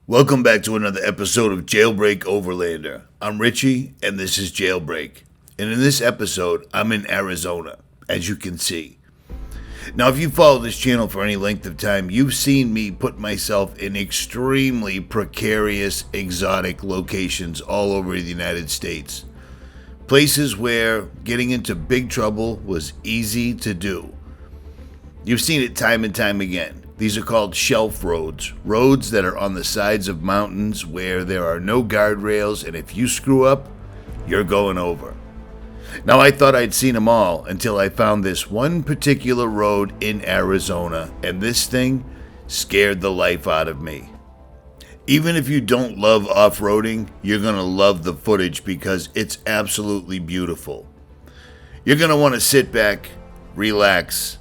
Welcome back to another episode of JailBreak Overlander. I'm Richie, and this is JailBreak. And in this episode, I'm in Arizona, as you can see. Now, if you follow this channel for any length of time, you've seen me put myself in extremely precarious, exotic locations all over the United States. Places where getting into big trouble was easy to do. You've seen it time and time again. These are called shelf roads, roads that are on the sides of mountains where there are no guardrails, and if you screw up, you're going over. Now, I thought I'd seen them all until I found this one particular road in Arizona, and this thing scared the life out of me. Even if you don't love off-roading, you're going to love the footage because it's absolutely beautiful. You're going to want to sit back, relax,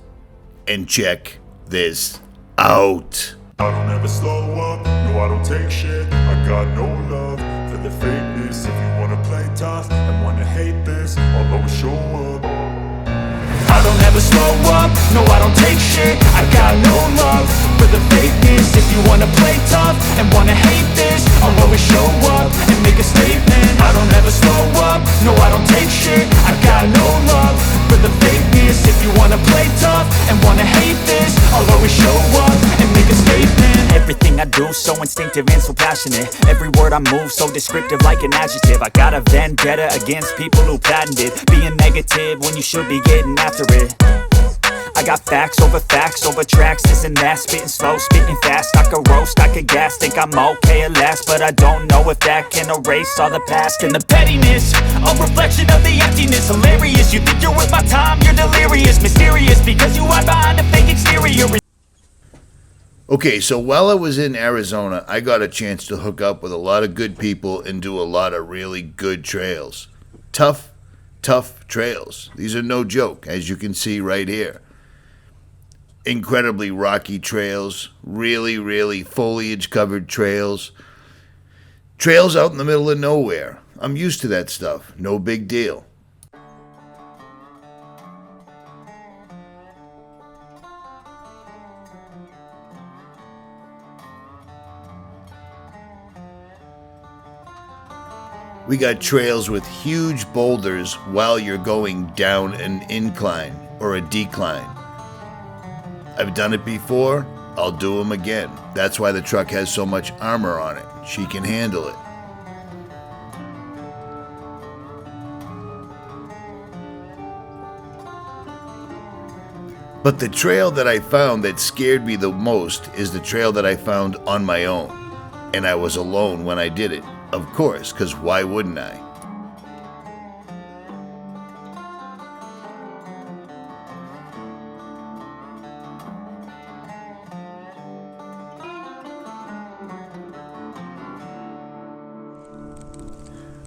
and check this out. I don't ever slow up, no I don't take shit. I got no love for the fakeness. If you wanna play tough and wanna hate this, I'll always show up. I don't ever slow up, no I don't take shit. I got no love for the fakeness. If you wanna play tough and wanna hate this, I'll always show up and make a statement. I don't ever slow up, no I don't take shit. I got no love for the fakeness. If you wanna play tough and wanna hate this, I'll always show up and make a statement. Everything I do so instinctive and so passionate. Every word I move so descriptive like an adjective. I got a vendetta against people who patented being negative when you should be getting after it. I got facts over tracks, this and that. Spitting slow, spitting fast, I could roast, I could gas. Think I'm okay at last, but I don't know if that can erase all the past. And the pettiness, a reflection of the emptiness. Hilarious, you think you're worth my time, you're delirious. Mysterious, because you hide behind a fake exterior. Okay, so while I was in Arizona, I got a chance to hook up with a lot of good people and do a lot of really good trails. Tough trails. These are no joke, as you can see right here. Incredibly rocky trails, really foliage-covered trails. Trails out in the middle of nowhere. I'm used to that stuff. No big deal. We got trails with huge boulders while you're going down an incline or a decline. I've done it before, I'll do them again. That's why the truck has so much armor on it. She can handle it. But the trail that I found that scared me the most is the trail that I found on my own. And I was alone when I did it. Of course, because why wouldn't I?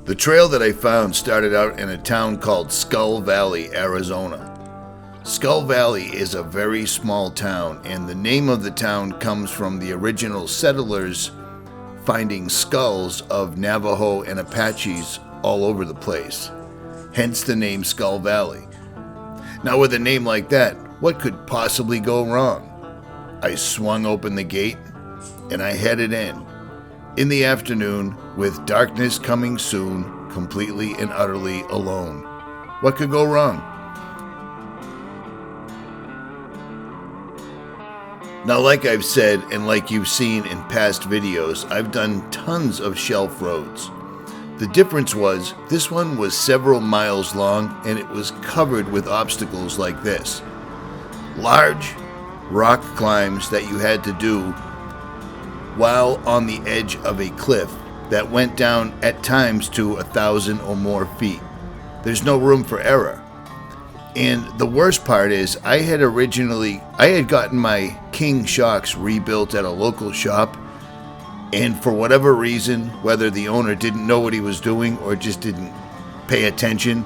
The trail that I found started out in a town called Skull Valley, Arizona. Skull Valley is a very small town, and the name of the town comes from the original settlers finding skulls of Navajo and Apaches all over the place. Hence the name Skull Valley. Now with a name like that, what could possibly go wrong? I swung open the gate and I headed in. In the afternoon, with darkness coming soon, completely and utterly alone. What could go wrong? Now, like I've said, and like you've seen in past videos, I've done tons of shelf roads. The difference was, this one was several miles long, and it was covered with obstacles like this. Large rock climbs that you had to do while on the edge of a cliff that went down at times to 1,000 or more feet. There's no room for error. And the worst part is, I had gotten my King shocks rebuilt at a local shop, and for whatever reason, whether the owner didn't know what he was doing or just didn't pay attention,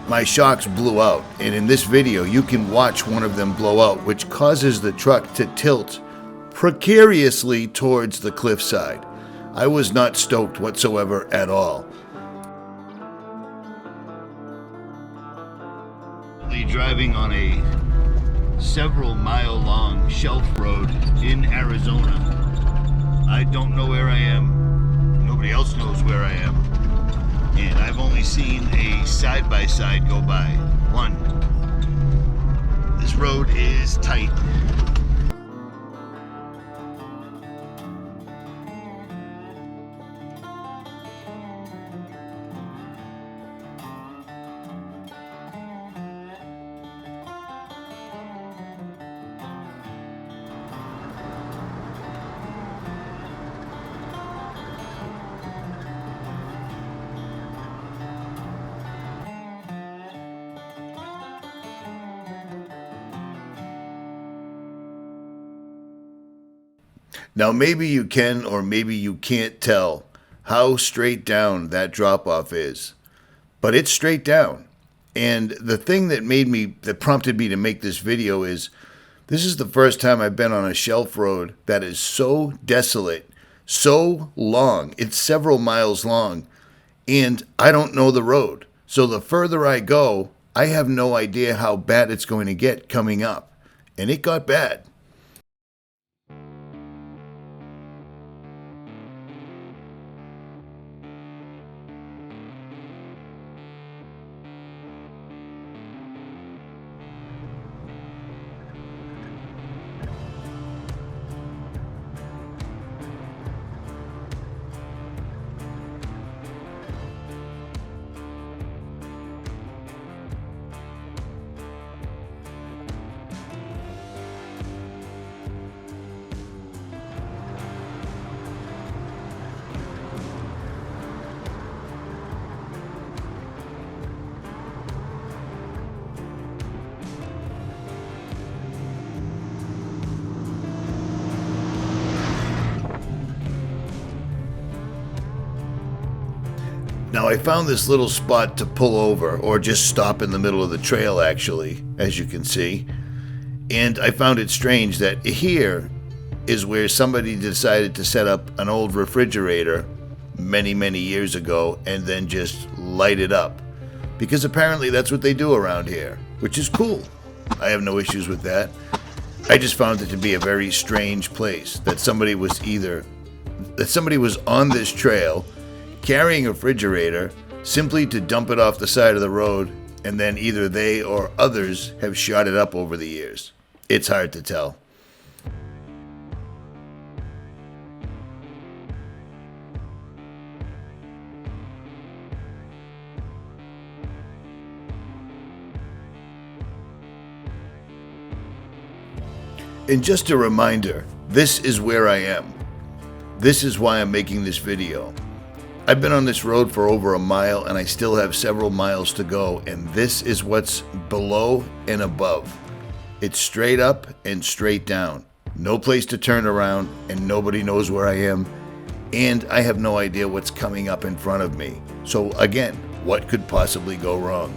my shocks blew out. And in this video, you can watch one of them blow out, which causes the truck to tilt precariously towards the cliffside. I was not stoked whatsoever at all. Driving on a several mile long shelf road in Arizona. I don't know where I am. Nobody else knows where I am. And I've only seen a side-by-side go by. One. This road is tight. Now, maybe you can or maybe you can't tell how straight down that drop-off is, but it's straight down. And the thing that prompted me to make this video is this is the first time I've been on a shelf road that is so desolate, so long. It's several miles long, and I don't know the road. So the further I go, I have no idea how bad it's going to get coming up. And it got bad. Now, I found this little spot to pull over, or just stop in the middle of the trail, actually, as you can see. And I found it strange that here is where somebody decided to set up an old refrigerator many, many years ago and then just light it up. Because apparently that's what they do around here, which is cool. I have no issues with that. I just found it to be a very strange place, that somebody was on this trail carrying a refrigerator simply to dump it off the side of the road, and then either they or others have shot it up over the years. It's hard to tell. And just a reminder, this is where I am. This is why I'm making this video. I've been on this road for over a mile and I still have several miles to go, and this is what's below and above. It's straight up and straight down. No place to turn around and nobody knows where I am, and I have no idea what's coming up in front of me. So again, what could possibly go wrong?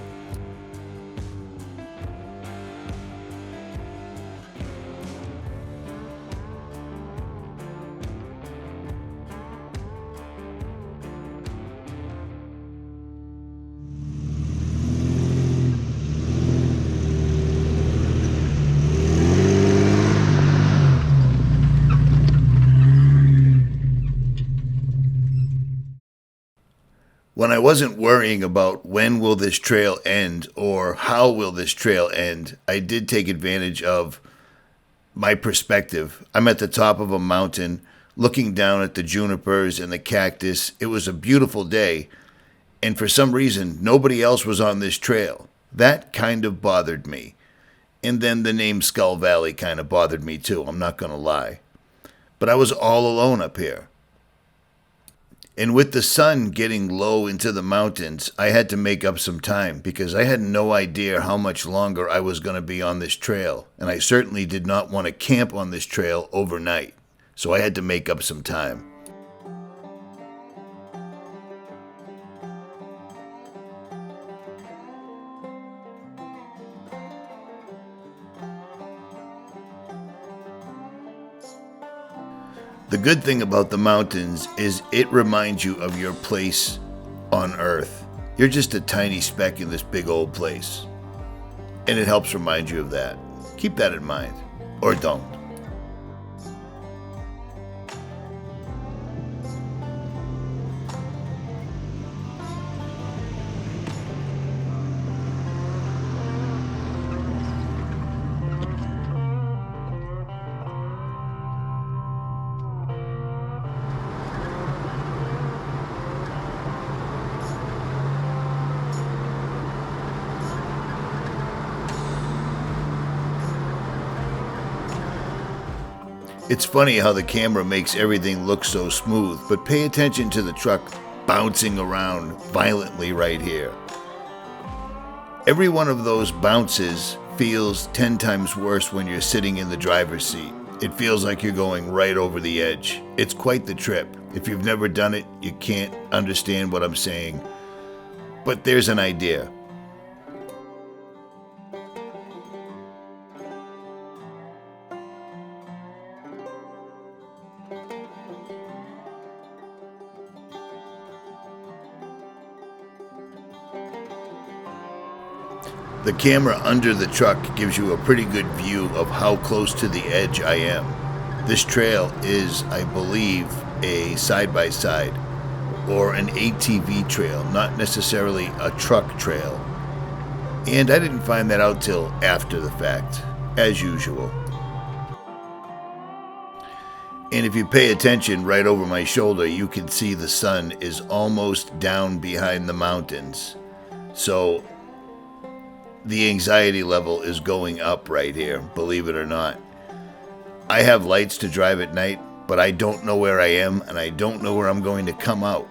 When I wasn't worrying about when will this trail end or how will this trail end, I did take advantage of my perspective. I'm at the top of a mountain looking down at the junipers and the cactus. It was a beautiful day, and for some reason, nobody else was on this trail. That kind of bothered me. And then the name Skull Valley kind of bothered me too, I'm not going to lie. But I was all alone up here. And with the sun getting low into the mountains, I had to make up some time because I had no idea how much longer I was going to be on this trail. And I certainly did not want to camp on this trail overnight. So I had to make up some time. The good thing about the mountains is it reminds you of your place on Earth. You're just a tiny speck in this big old place. And it helps remind you of that. Keep that in mind. Or don't. It's funny how the camera makes everything look so smooth, but pay attention to the truck bouncing around violently right here. Every one of those bounces feels 10 times worse when you're sitting in the driver's seat. It feels like you're going right over the edge. It's quite the trip. If you've never done it, you can't understand what I'm saying. But there's an idea. The camera under the truck gives you a pretty good view of how close to the edge I am. This trail is, I believe, a side-by-side or an ATV trail, not necessarily a truck trail. And I didn't find that out till after the fact, as usual. And if you pay attention right over my shoulder, you can see the sun is almost down behind the mountains. So the anxiety level is going up right here, believe it or not. I have lights to drive at night, but I don't know where I am, and I don't know where I'm going to come out.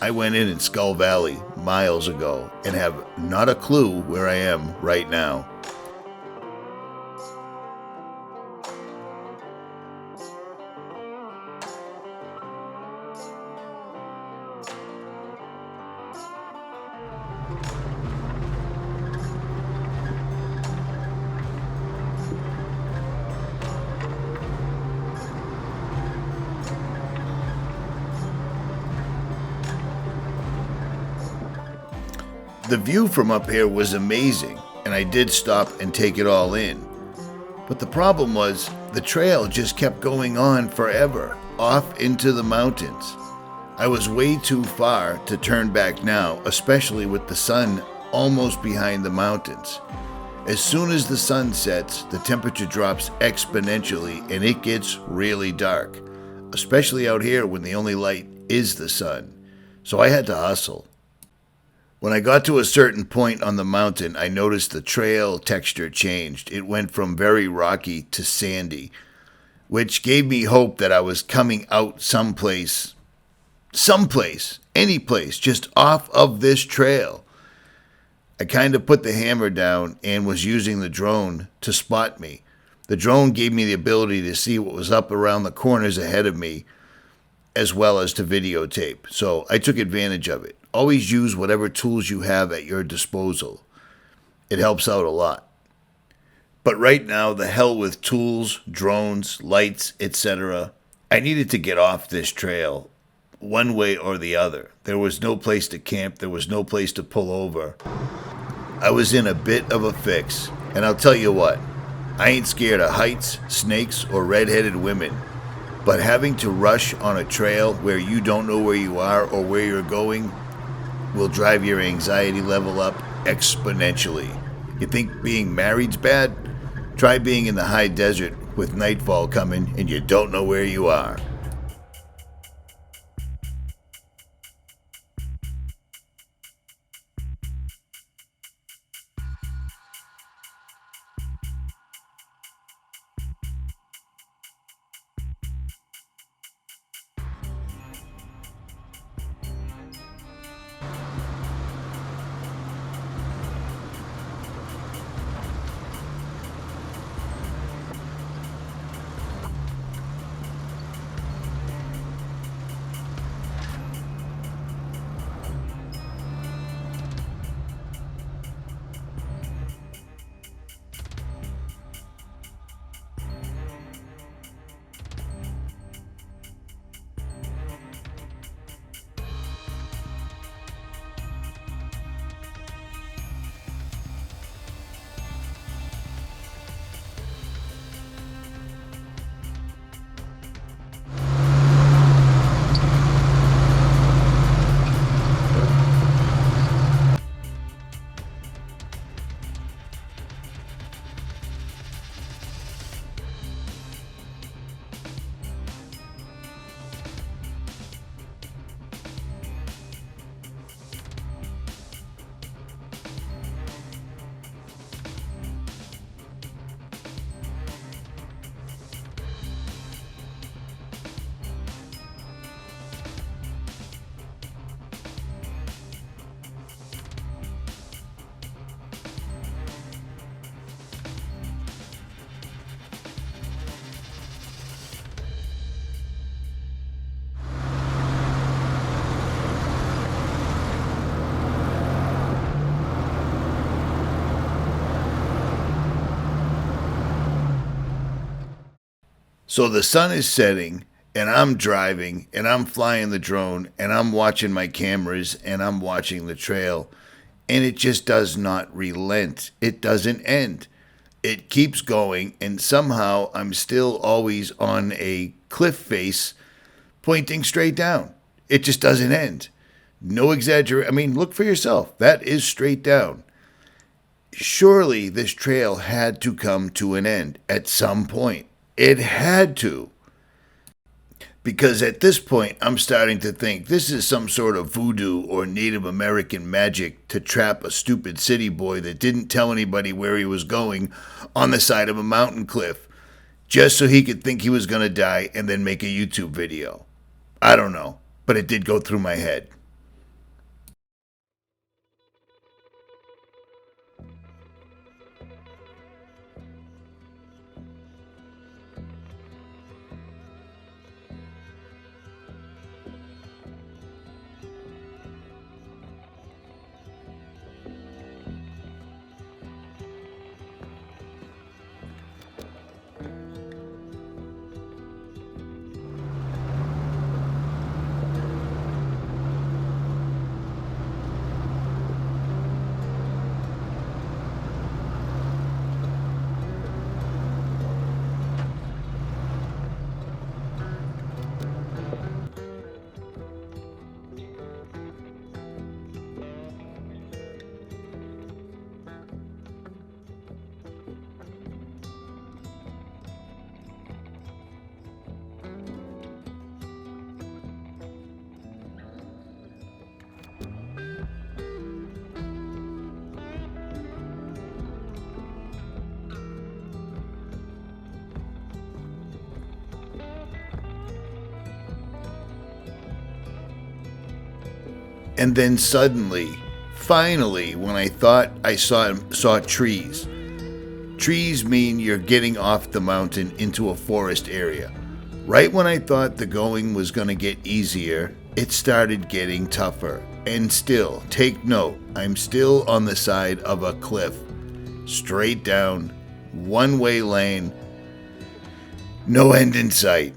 I went in Skull Valley miles ago and have not a clue where I am right now. The view from up here was amazing, and I did stop and take it all in. But the problem was, the trail just kept going on forever, off into the mountains. I was way too far to turn back now, especially with the sun almost behind the mountains. As soon as the sun sets, the temperature drops exponentially and it gets really dark, especially out here when the only light is the sun. So I had to hustle. When I got to a certain point on the mountain, I noticed the trail texture changed. It went from very rocky to sandy, which gave me hope that I was coming out someplace, any place, just off of this trail. I kind of put the hammer down and was using the drone to spot me. The drone gave me the ability to see what was up around the corners ahead of me, as well as to videotape. So I took advantage of it. Always use whatever tools you have at your disposal. It helps out a lot. But right now, the hell with tools, drones, lights, etc. I needed to get off this trail one way or the other. There was no place to camp. There was no place to pull over. I was in a bit of a fix. And I'll tell you what, I ain't scared of heights, snakes, or red-headed women. But having to rush on a trail where you don't know where you are or where you're going will drive your anxiety level up exponentially. You think being married's bad? Try being in the high desert with nightfall coming and you don't know where you are. So the sun is setting, and I'm driving, and I'm flying the drone, and I'm watching my cameras, and I'm watching the trail, and it just does not relent. It doesn't end. It keeps going, and somehow I'm still always on a cliff face pointing straight down. It just doesn't end. No exaggeration. I mean, look for yourself. That is straight down. Surely this trail had to come to an end at some point. It had to. Because at this point, I'm starting to think this is some sort of voodoo or Native American magic to trap a stupid city boy that didn't tell anybody where he was going on the side of a mountain cliff, just so he could think he was going to die and then make a YouTube video. I don't know, but it did go through my head. And then suddenly, finally, when I thought I saw trees. Trees mean you're getting off the mountain into a forest area. Right when I thought the going was going to get easier, it started getting tougher. And still, take note, I'm still on the side of a cliff. Straight down, one-way lane, no end in sight.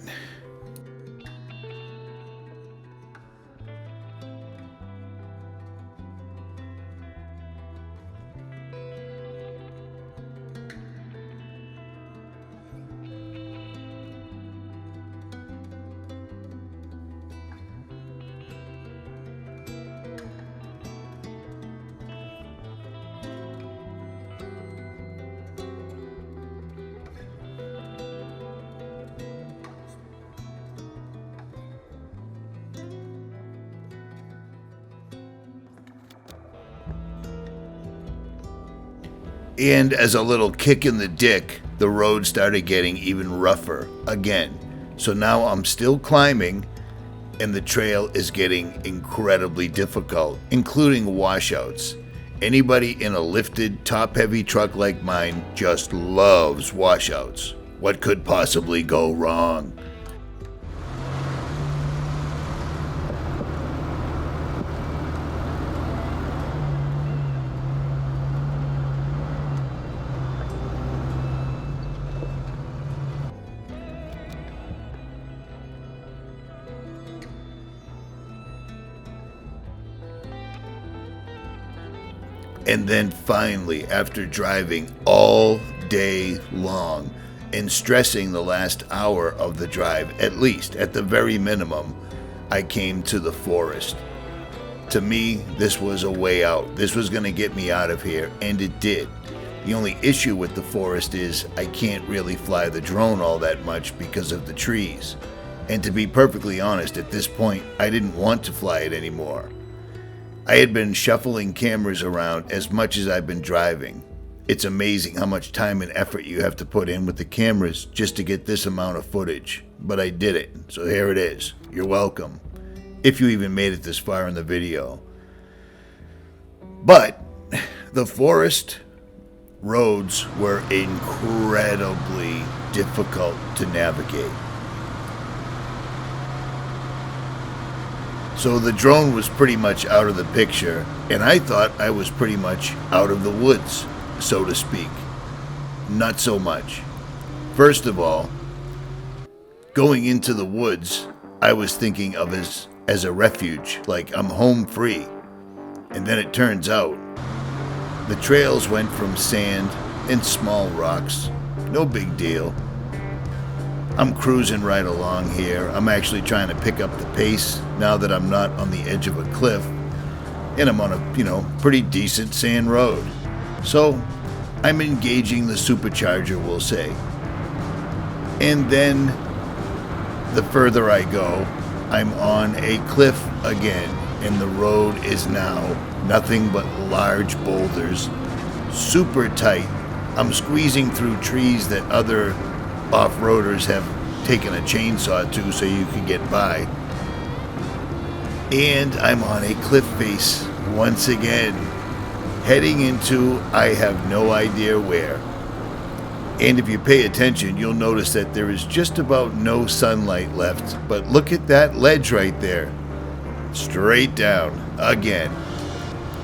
And as a little kick in the dick, the road started getting even rougher again. So now I'm still climbing, and the trail is getting incredibly difficult, including washouts. Anybody in a lifted, top-heavy truck like mine just loves washouts. What could possibly go wrong? And then finally, after driving all day long and stressing the last hour of the drive, at least, at the very minimum, I came to the forest. To me, this was a way out. This was going to get me out of here, and it did. The only issue with the forest is I can't really fly the drone all that much because of the trees. And to be perfectly honest, at this point, I didn't want to fly it anymore. I had been shuffling cameras around as much as I've been driving. It's amazing how much time and effort you have to put in with the cameras just to get this amount of footage. But I did it, so here it is. You're welcome. If you even made it this far in the video. But the forest roads were incredibly difficult to navigate. So the drone was pretty much out of the picture, and I thought I was pretty much out of the woods, so to speak. Not so much. First of all, going into the woods, I was thinking of as a refuge, like I'm home free. And then it turns out the trails went from sand and small rocks. No big deal. I'm cruising right along here. I'm actually trying to pick up the pace now that I'm not on the edge of a cliff and I'm on a, pretty decent sand road. So I'm engaging the supercharger, we'll say. And then the further I go, I'm on a cliff again, and the road is now nothing but large boulders, super tight. I'm squeezing through trees that other off-roaders have taken a chainsaw to so you can get by. And I'm on a cliff face once again, heading into I have no idea where. And if you pay attention, you'll notice that there is just about no sunlight left. But look at that ledge right there. Straight down again.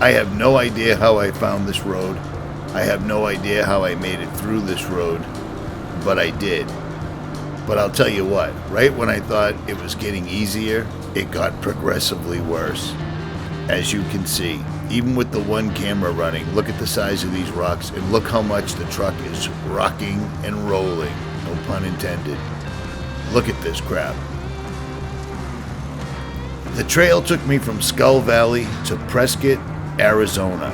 I have no idea how I found this road. I have no idea how I made it through this road, but I did. But I'll tell you what, right when I thought it was getting easier, it got progressively worse. As you can see, even with the one camera running, look at the size of these rocks and look how much the truck is rocking and rolling, no pun intended. Look at this crap. The trail took me from Skull Valley to Prescott, Arizona.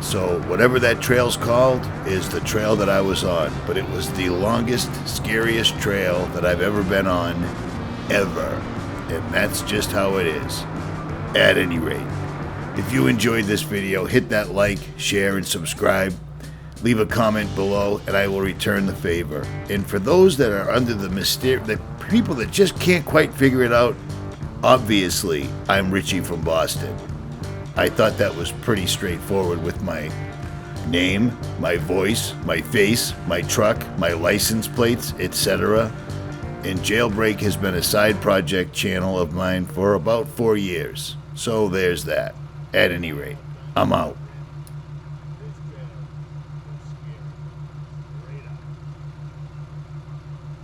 So whatever that trail's called is the trail that I was on, but it was the longest, scariest trail that I've ever been on, ever. And that's just how it is. At any rate, if you enjoyed this video, hit that like, share, and subscribe. Leave a comment below, and I will return the favor. And for those that are under the people that just can't quite figure it out, obviously, I'm Richie from Boston. I thought that was pretty straightforward with my name, my voice, my face, my truck, my license plates, etc. And JailBreak has been a side project channel of mine for about 4 years. So there's that. At any rate, I'm out.